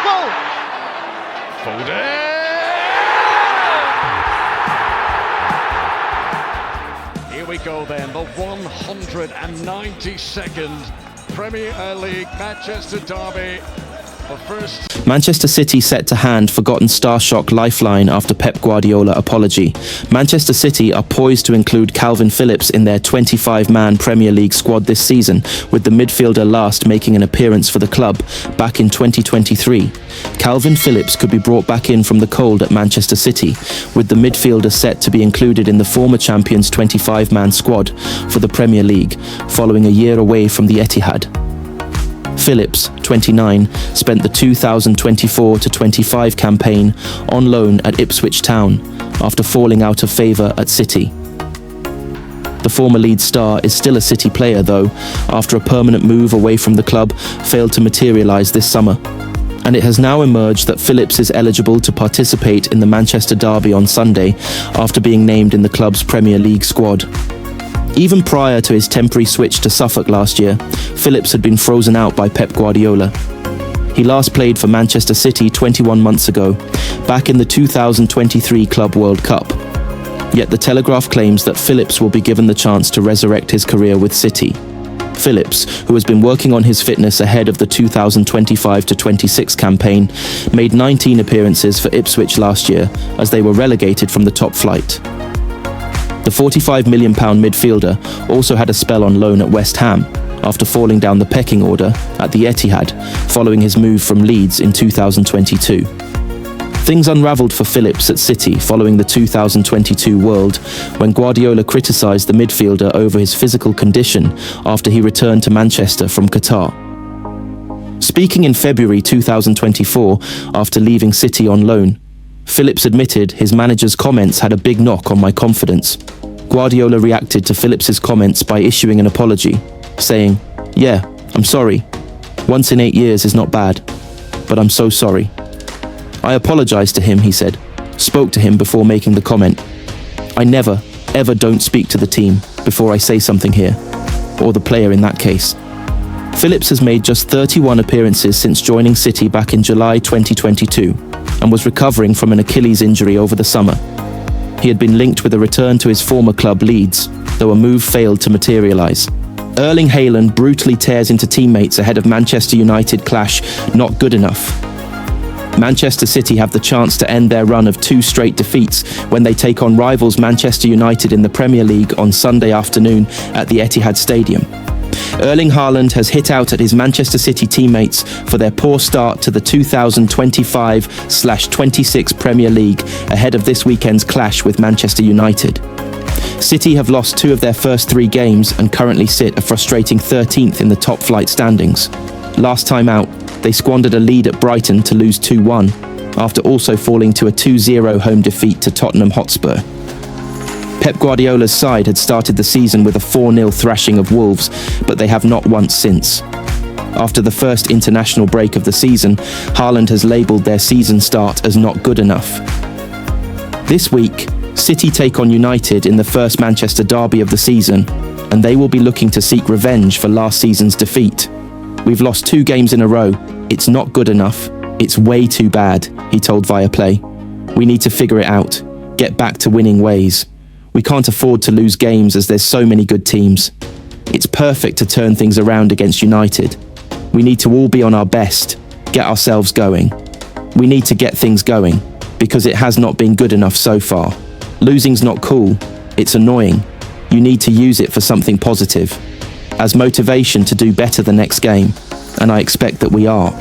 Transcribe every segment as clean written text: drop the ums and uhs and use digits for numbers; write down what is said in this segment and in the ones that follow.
football! Foden! Here we go then, the 192nd Premier League Manchester derby. Manchester City set to hand forgotten Starshock lifeline after Pep Guardiola apology. Manchester City are poised to include Calvin Phillips in their 25-man Premier League squad this season, with the midfielder last making an appearance for the club back in 2023. Calvin Phillips could be brought back in from the cold at Manchester City, with the midfielder set to be included in the former champions' 25-man squad for the Premier League, following a year away from the Etihad. Phillips, 29, spent the 2024-25 campaign on loan at Ipswich Town after falling out of favour at City. The former Leeds star is still a City player though, after a permanent move away from the club failed to materialise this summer. And it has now emerged that Phillips is eligible to participate in the Manchester derby on Sunday after being named in the club's Premier League squad. Even prior to his temporary switch to Suffolk last year, Phillips had been frozen out by Pep Guardiola. He last played for Manchester City 21 months ago, back in the 2023 Club World Cup. Yet the Telegraph claims that Phillips will be given the chance to resurrect his career with City. Phillips, who has been working on his fitness ahead of the 2025-26 campaign, made 19 appearances for Ipswich last year as they were relegated from the top flight. The £45 million midfielder also had a spell on loan at West Ham after falling down the pecking order at the Etihad following his move from Leeds in 2022. Things unravelled for Phillips at City following the 2022 World when Guardiola criticised the midfielder over his physical condition after he returned to Manchester from Qatar. Speaking in February 2024 after leaving City on loan, Phillips admitted his manager's comments had a big knock on my confidence. Guardiola reacted to Phillips's comments by issuing an apology, saying, "Yeah, I'm sorry. Once in 8 years is not bad, but I'm so sorry. I apologised to him," he said, spoke to him before making the comment. "I never, ever don't speak to the team before I say something here, or the player in that case." Phillips has made just 31 appearances since joining City back in July 2022 and was recovering from an Achilles injury over the summer. He had been linked with a return to his former club Leeds, though a move failed to materialise. Erling Haaland brutally tears into teammates ahead of Manchester United clash, not good enough. Manchester City have the chance to end their run of 2 straight defeats when they take on rivals Manchester United in the Premier League on Sunday afternoon at the Etihad Stadium. Erling Haaland has hit out at his Manchester City teammates for their poor start to the 2025-26 Premier League ahead of this weekend's clash with Manchester United. City have lost 2 of their first 3 games and currently sit a frustrating 13th in the top flight standings. Last time out, they squandered a lead at Brighton to lose 2-1, after also falling to a 2-0 home defeat to Tottenham Hotspur. Pep Guardiola's side had started the season with a 4-0 thrashing of Wolves, but they have not once since. After the first international break of the season, Haaland has labelled their season start as not good enough. This week, City take on United in the first Manchester derby of the season, and they will be looking to seek revenge for last season's defeat. "We've lost 2 games in a row. It's not good enough. It's way too bad," he told Viaplay. "We need to figure it out, get back to winning ways. We can't afford to lose games as there's so many good teams. It's perfect to turn things around against United. We need to all be on our best, get ourselves going. We need to get things going, because it has not been good enough so far. Losing's not cool, it's annoying. You need to use it for something positive, as motivation to do better the next game, and I expect that we are.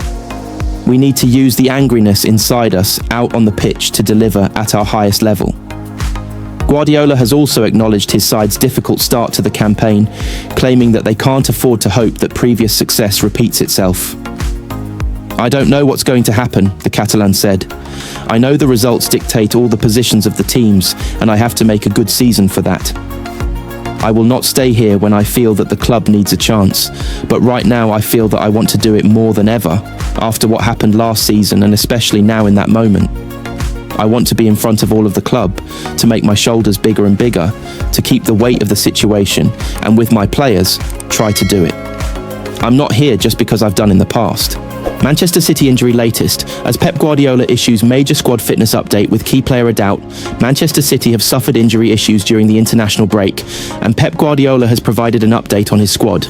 We need to use the angriness inside us out on the pitch to deliver at our highest level." Guardiola has also acknowledged his side's difficult start to the campaign, claiming that they can't afford to hope that previous success repeats itself. "I don't know what's going to happen," the Catalan said. "I know the results dictate all the positions of the teams, and I have to make a good season for that. I will not stay here when I feel that the club needs a chance, but right now I feel that I want to do it more than ever, after what happened last season and especially now in that moment. I want to be in front of all of the club, to make my shoulders bigger and bigger, to keep the weight of the situation, and with my players, try to do it. I'm not here just because I've done in the past. Manchester City injury latest. As Pep Guardiola issues major squad fitness update with key player a doubt, Manchester City have suffered injury issues during the international break, and Pep Guardiola has provided an update on his squad.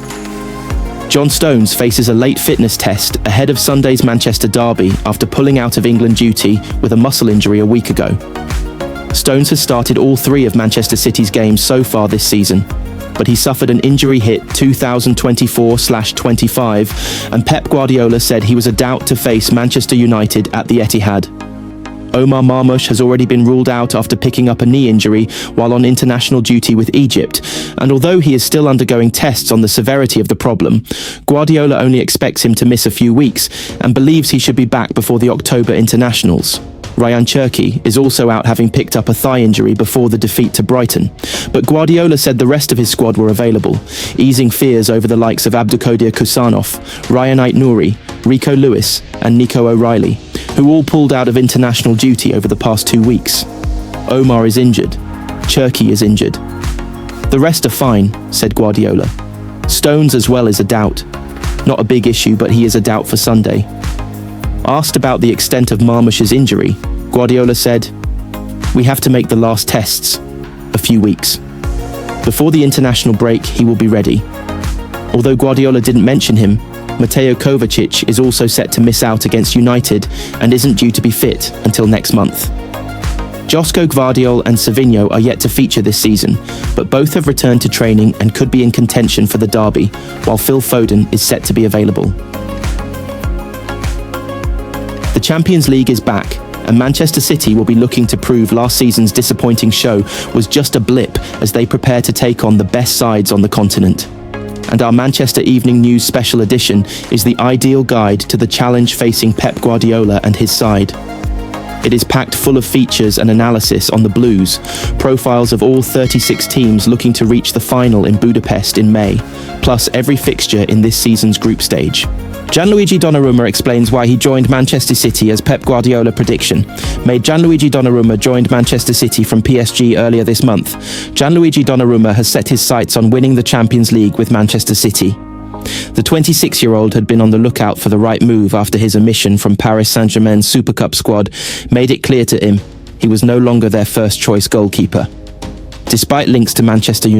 John Stones faces a late fitness test ahead of Sunday's Manchester derby after pulling out of England duty with a muscle injury a week ago. Stones has started all 3 of Manchester City's games so far this season, but he suffered an injury hit 2024/25, and Pep Guardiola said he was a doubt to face Manchester United at the Etihad. Omar Marmoush has already been ruled out after picking up a knee injury while on international duty with Egypt, and although he is still undergoing tests on the severity of the problem, Guardiola only expects him to miss a few weeks and believes he should be back before the October internationals. Ryan Cherki is also out, having picked up a thigh injury before the defeat to Brighton. But Guardiola said the rest of his squad were available, easing fears over the likes of Abdulkadir Kusanov, Ryan Ait-Nouri, Rico Lewis and Nico O'Reilly, who all pulled out of international duty over the past 2 weeks. Omar is injured. Cherki is injured. The rest are fine, said Guardiola. Stones as well is a doubt. Not a big issue, but he is a doubt for Sunday. Asked about the extent of Marmoush's injury, Guardiola said, "We have to make the last tests. A few weeks. Before the international break, he will be ready." Although Guardiola didn't mention him, Mateo Kovacic is also set to miss out against United and isn't due to be fit until next month. Josko Gvardiol and Savinho are yet to feature this season, but both have returned to training and could be in contention for the derby, while Phil Foden is set to be available. The Champions League is back, and Manchester City will be looking to prove last season's disappointing show was just a blip as they prepare to take on the best sides on the continent. And our Manchester Evening News special edition is the ideal guide to the challenge facing Pep Guardiola and his side. It is packed full of features and analysis on the Blues, profiles of all 36 teams looking to reach the final in Budapest in May, plus every fixture in this season's group stage. Gianluigi Donnarumma explains why he joined Manchester City as Pep Guardiola prediction. Made Gianluigi Donnarumma joined Manchester City from PSG earlier this month. Gianluigi Donnarumma has set his sights on winning the Champions League with Manchester City. The 26-year-old had been on the lookout for the right move after his omission from Paris Saint-Germain's Super Cup squad made it clear to him he was no longer their first choice goalkeeper. Despite links to Manchester United,